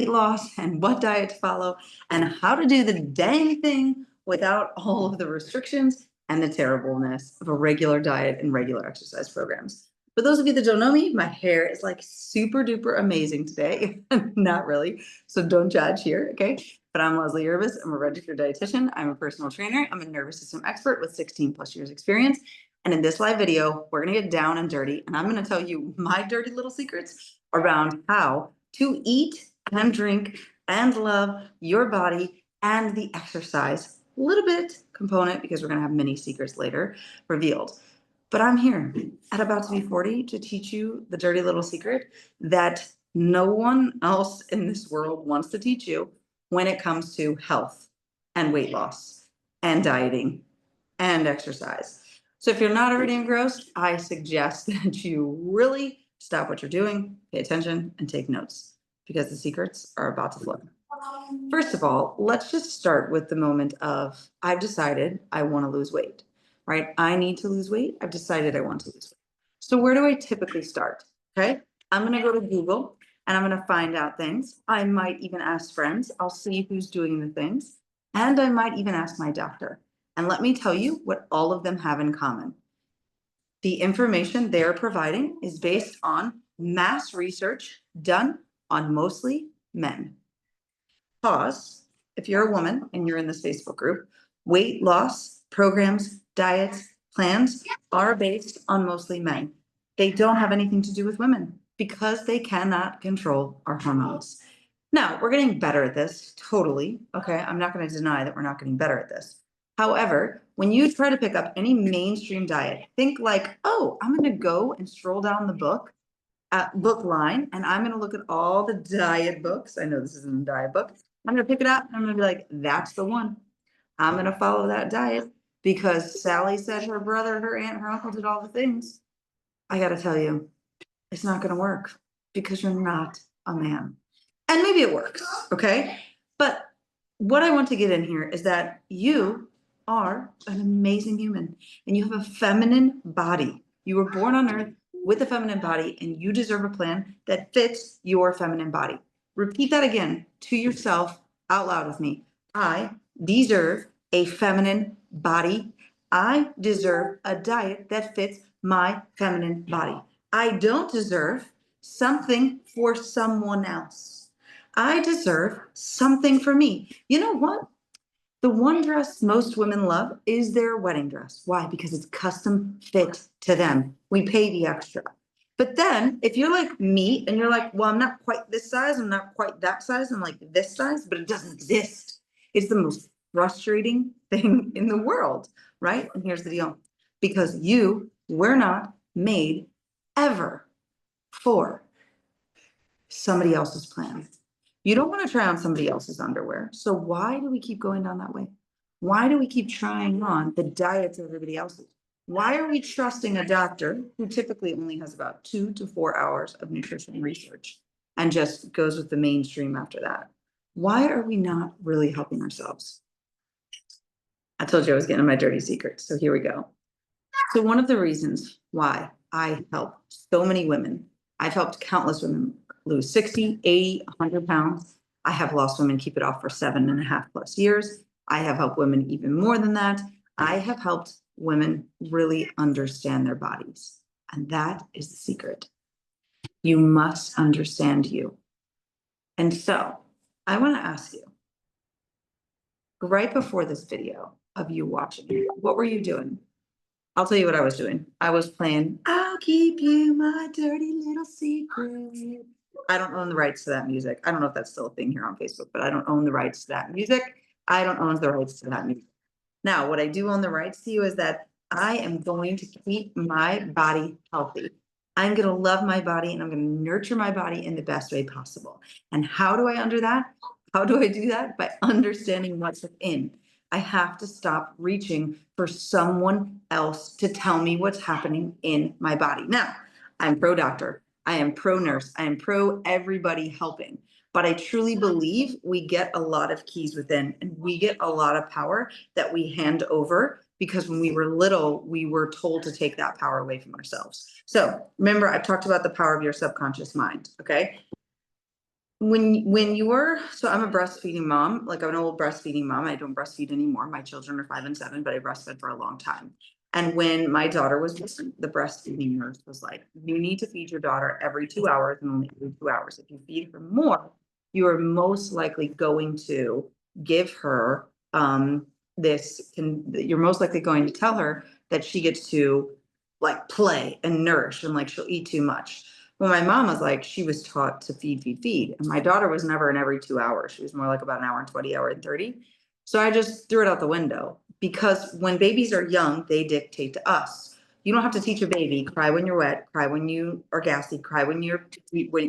loss and what diet to follow and how to do the dang thing without all of the restrictions and the terribleness of a regular diet and regular exercise programs. For those of you that don't know me, my hair is like super duper amazing today. Not really, so don't judge here, okay? But I'm Leslie Urbis. I'm a registered dietitian. I'm a personal trainer. I'm a nervous system expert with 16 plus years experience. And in this live video, we're going to get down and dirty. And I'm going to tell you my dirty little secrets around how to eat and drink and love your body and the exercise little bit component, because we're going to have many secrets later revealed. But I'm here at About to Be 40 to teach you the dirty little secret that no one else in this world wants to teach you when it comes to health and weight loss and dieting and exercise. So if you're not already engrossed, I suggest that you really stop what you're doing, pay attention, and take notes, because the secrets are about to flow. First of all, let's just start with the moment of, I've decided I want to lose weight, right? I need to lose weight. I've decided I want to lose weight. So where do I typically start? Okay. I'm going to go to Google and I'm going to find out things. I might even ask friends. I'll see who's doing the things. And I might even ask my doctor. And let me tell you what all of them have in common. The information they're providing is based on mass research done on mostly men. Pause. If you're a woman and you're in this Facebook group, weight loss programs, diets, plans are based on mostly men. They don't have anything to do with women because they cannot control our hormones. Now, we're getting better at this, totally. Okay, I'm not going to deny that we're not getting better at this. However, when you try to pick up any mainstream diet, think like, oh, I'm going to go and stroll down the book line, and I'm going to look at all the diet books. I know this isn't a diet book. I'm going to pick it up and I'm going to be like, that's the one. I'm going to follow that diet because Sally said her brother, her aunt, her uncle did all the things. I got to tell you, it's not going to work because you're not a man. And maybe it works, okay? But what I want to get in here is that you are an amazing human and you have a feminine body. You were born on earth with a feminine body and you deserve a plan that fits your feminine body. Repeat that again to yourself out loud with me. I deserve a feminine body. I deserve a diet that fits my feminine body. I don't deserve something for someone else. I deserve something for me. You know what? The one dress most women love is their wedding dress. Why? Because it's custom fit to them. We pay the extra. But then if you're like me and you're like, well, I'm not quite this size, I'm not quite that size, I'm like this size, but it doesn't exist. It's the most frustrating thing in the world, right? And here's the deal. Because you were not made ever for somebody else's plan. You don't want to try on somebody else's underwear. So why do we keep going down that way? Why do we keep trying on the diets of everybody else's? Why are we trusting a doctor who typically only has about 2 to 4 hours of nutrition research and just goes with the mainstream after that? Why are we not really helping ourselves? I told you I was getting my dirty secrets, so here we go. So one of the reasons why I help so many women, I've helped countless women lose 60, 80, 100 pounds. I have lost women keep it off for 7.5+ years. I have helped women even more than that. I have helped women really understand their bodies. And that is the secret. You must understand you. And so I want to ask you, right before this video of you watching, what were you doing? I'll tell you what I was doing. I was playing, I'll keep you my dirty little secret. I don't own the rights to that music. I don't know if that's still a thing here on Facebook, but I don't own the rights to that music. I don't own the rights to that music. Now, what I do own the rights to you is that I am going to keep my body healthy. I'm going to love my body and I'm going to nurture my body in the best way possible. And how do I do that? How do I do that? By understanding what's within. I have to stop reaching for someone else to tell me what's happening in my body. Now, I'm pro doctor. I am pro nurse. I am pro everybody helping. But I truly believe we get a lot of keys within and we get a lot of power that we hand over because when we were little, we were told to take that power away from ourselves. So remember, I've talked about the power of your subconscious mind, okay? When you were, so I'm a breastfeeding mom, like I'm an old breastfeeding mom. I don't breastfeed anymore. My children are 5 and 7, but I breastfed for a long time. And when my daughter was missing, the breastfeeding nurse was like, you need to feed your daughter every 2 hours and only every 2 hours. If you feed her more, you are most likely going to give her you're most likely going to tell her that she gets to like play and nourish and like she'll eat too much. Well, my mom was like, she was taught to feed. And my daughter was never in every 2 hours. She was more like about an hour and 20, hour and 30. So I just threw it out the window because when babies are young, they dictate to us. You don't have to teach a baby, cry when you're wet, cry when you are gassy, cry when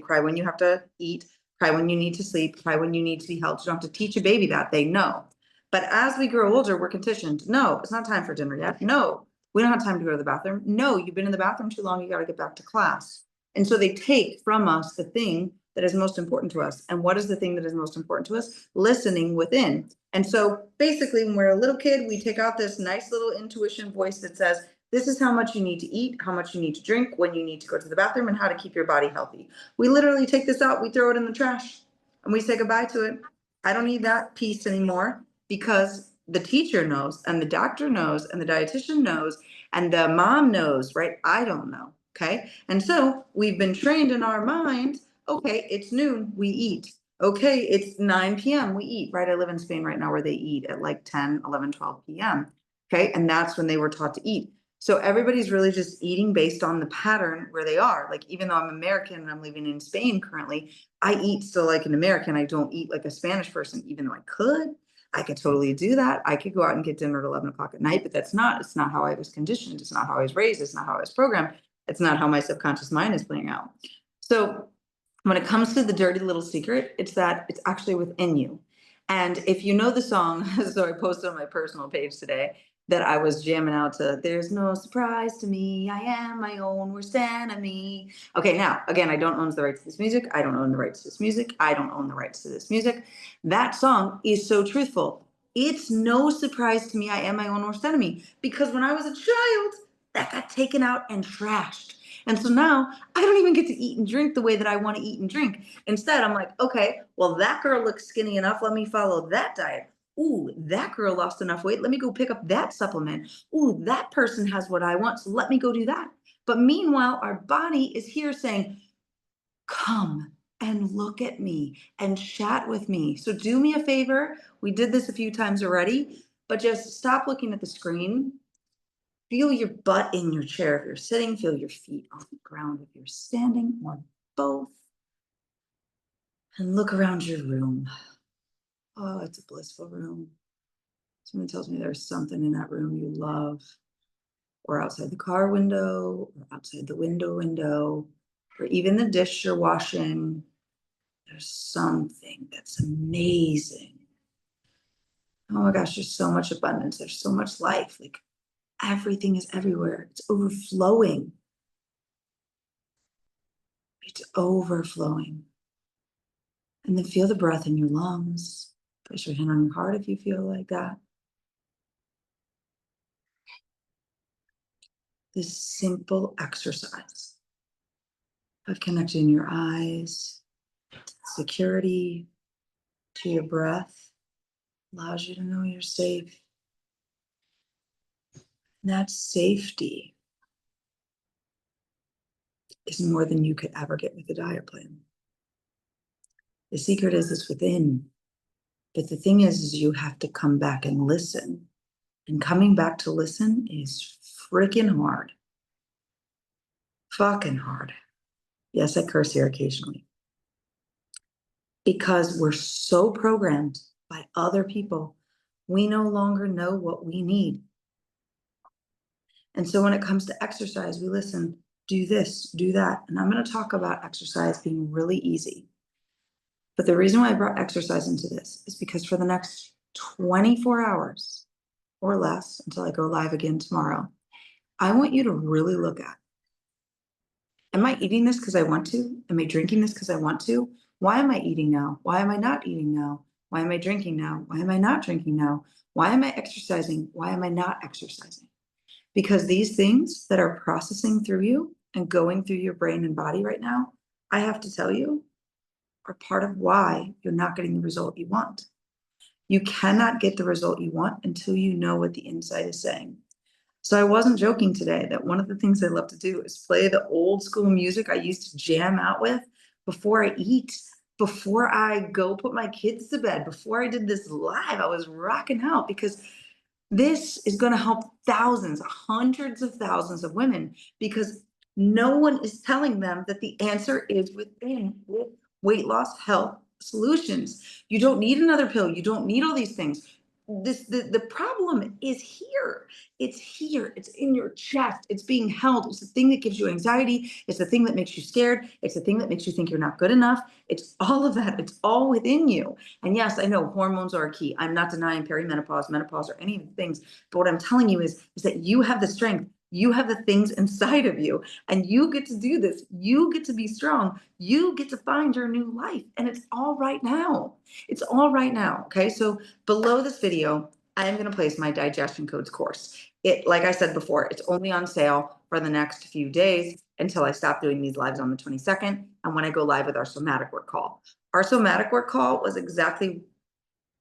cry when you have to eat, cry when you need to sleep, cry when you need to be held. You don't have to teach a baby that. They know. But as we grow older, we're conditioned. No, it's not time for dinner yet. No, we don't have time to go to the bathroom. No, you've been in the bathroom too long. You got to get back to class. And so they take from us the thing that is most important to us. And what is the thing that is most important to us? Listening within. And so basically, when we're a little kid, we take out this nice little intuition voice that says, this is how much you need to eat, how much you need to drink, when you need to go to the bathroom, and how to keep your body healthy. We literally take this out, we throw it in the trash, and we say goodbye to it. I don't need that piece anymore because the teacher knows, and the doctor knows, and the dietitian knows, and the mom knows, right? I don't know. Okay. And so we've been trained in our mind. Okay. It's noon. We eat. Okay. It's 9 p.m. We eat, right? I live in Spain right now where they eat at like 10, 11, 12 p.m. Okay. And that's when they were taught to eat. So everybody's really just eating based on the pattern where they are. Like, even though I'm American and I'm living in Spain currently, I eat still like an American. I don't eat like a Spanish person, even though I could totally do that. I could go out and get dinner at 11 o'clock at night, but it's not how I was conditioned. It's not how I was raised. It's not how I was programmed. It's not how my subconscious mind is playing out. So when it comes to the dirty little secret, it's that it's actually within you. And if you know the song, so I posted on my personal page today that I was jamming out to, there's no surprise to me, I am my own worst enemy. Okay, now, again, I don't own the rights to this music. I don't own the rights to this music. I don't own the rights to this music. That song is so truthful. It's no surprise to me, I am my own worst enemy. Because when I was a child, that got taken out and trashed. And so now I don't even get to eat and drink the way that I want to eat and drink. Instead, I'm like, okay, well, that girl looks skinny enough. Let me follow that diet. Ooh, that girl lost enough weight. Let me go pick up that supplement. Ooh, that person has what I want. So let me go do that. But meanwhile, our body is here saying, come and look at me and chat with me. So do me a favor. We did this a few times already, but just stop looking at the screen. Feel your butt in your chair if you're sitting. Feel your feet on the ground if you're standing, or both. And look around your room. Oh, it's a blissful room. Someone tells me there's something in that room you love, or outside the car window, or outside the window, or even the dish you're washing. There's something that's amazing. Oh my gosh, there's so much abundance. There's so much life. Like, everything is everywhere. It's overflowing. It's overflowing. And then feel the breath in your lungs. Place your hand on your heart if you feel like that. This simple exercise of connecting your eyes, security, to your breath, allows you to know you're safe. And that safety is more than you could ever get with a diet plan. The secret is it's within. But the thing is you have to come back and listen. And coming back to listen is freaking hard. Fucking hard. Yes, I curse here occasionally. Because we're so programmed by other people, we no longer know what we need. And so when it comes to exercise, we listen, do this, do that. And I'm going to talk about exercise being really easy. But the reason why I brought exercise into this is because for the next 24 hours or less, until I go live again tomorrow, I want you to really look at, am I eating this because I want to? Am I drinking this because I want to? Why am I eating now? Why am I not eating now? Why am I drinking now? Why am I not drinking now? Why am I exercising? Why am I not exercising? Because these things that are processing through you and going through your brain and body right now, I have to tell you, are part of why you're not getting the result you want. You cannot get the result you want until you know what the inside is saying. So I wasn't joking today that one of the things I love to do is play the old school music I used to jam out with before I eat, before I go put my kids to bed, before I did this live. I was rocking out because this is going to help thousands, hundreds of thousands of women, because no one is telling them that the answer is within with weight loss health solutions. You don't need another pill. You don't need all these things. The problem is here. It's here. It's in your chest. It's being held. It's the thing that gives you anxiety. It's the thing that makes you scared. It's the thing that makes you think you're not good enough. It's all of that. It's all within you. And yes, I know hormones are a key. I'm not denying perimenopause, menopause, or any of the things. But what I'm telling you is that you have the strength. You have the things inside of you, and you get to do this. You get to be strong. You get to find your new life. And it's all right now. It's all right now. Okay. So below this video, I am going to place my Digestion Codes course. Like I said before, it's only on sale for the next few days until I stop doing these lives on the 22nd and when I go live with our somatic work call. Our somatic work call was exactly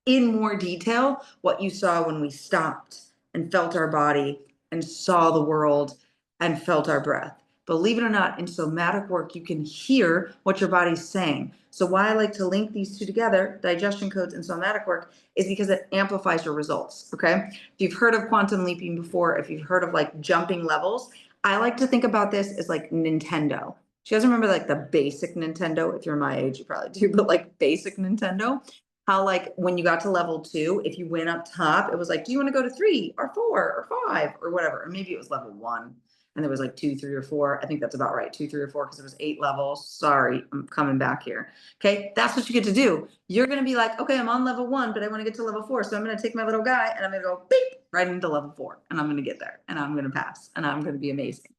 in more detail what you saw when we stopped and felt our body and saw the world and felt our breath. Believe it or not, in somatic work, you can hear what your body's saying. So why I like to link these two together, digestion codes and somatic work, is because it amplifies your results, okay? If you've heard of quantum leaping before, if you've heard of like jumping levels, I like to think about this as like Nintendo. Do you guys remember like the basic Nintendo? If you're my age, you probably do, but like basic Nintendo. How like when you got to level 2, if you went up top, it was like, do you want to go to 3 or 4 or 5 or whatever? Or maybe it was level 1 and there was like 2, 3, or 4. I think that's about right. 2, 3, or 4, because it was 8 levels. Sorry, I'm coming back here. Okay, that's what you get to do. You're going to be like, okay, I'm on level 1, but I want to get to level 4. So I'm going to take my little guy and I'm going to go beep right into level 4, and I'm going to get there and I'm going to pass and I'm going to be amazing.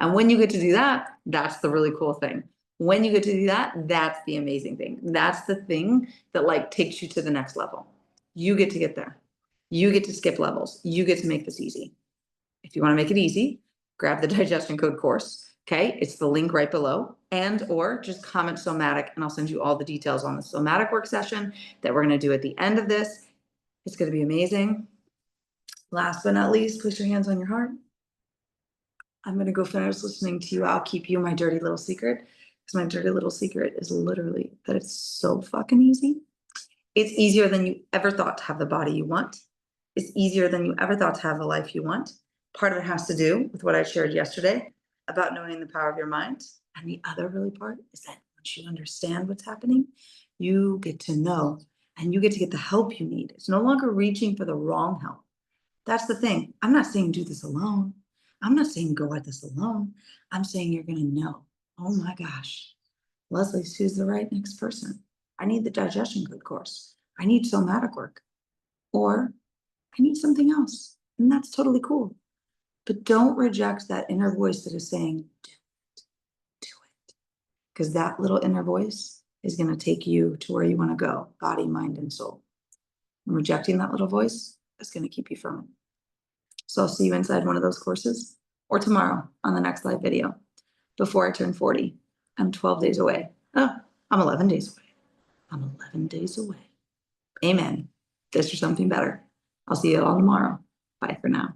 And when you get to do that, that's the really cool thing. When you get to do that, that's the amazing thing. That's the thing that like takes you to the next level. You get there. You get to skip levels. You get to make this easy. If you want to make it easy, grab the Digestion Code course. Okay, it's the link right below, and or just comment somatic and I'll send you all the details on the somatic work session that we're going to do at the end of this. It's going to be amazing. Last but not least, place your hands on your heart. I'm going to go finish listening to you. I'll keep you my dirty little secret, because my dirty little secret is literally that it's so fucking easy. It's easier than you ever thought to have the body you want. It's easier than you ever thought to have the life you want. Part of it has to do with what I shared yesterday about knowing the power of your mind. And the other really part is that once you understand what's happening, you get to know and you get to get the help you need. It's no longer reaching for the wrong help. That's the thing. I'm not saying do this alone. I'm not saying go at this alone. I'm saying you're going to know, oh my gosh, Leslie's who's the right next person. I need the Digestion Code course. I need somatic work. Or I need something else. And that's totally cool. But don't reject that inner voice that is saying, do it, do it. Because that little inner voice is going to take you to where you want to go, body, mind, and soul. And rejecting that little voice is going to keep you from it. So I'll see you inside one of those courses or tomorrow on the next live video before I turn 40. I'm 12 days away. Oh, I'm 11 days away. I'm 11 days away. Amen. This or something better. I'll see you all tomorrow. Bye for now.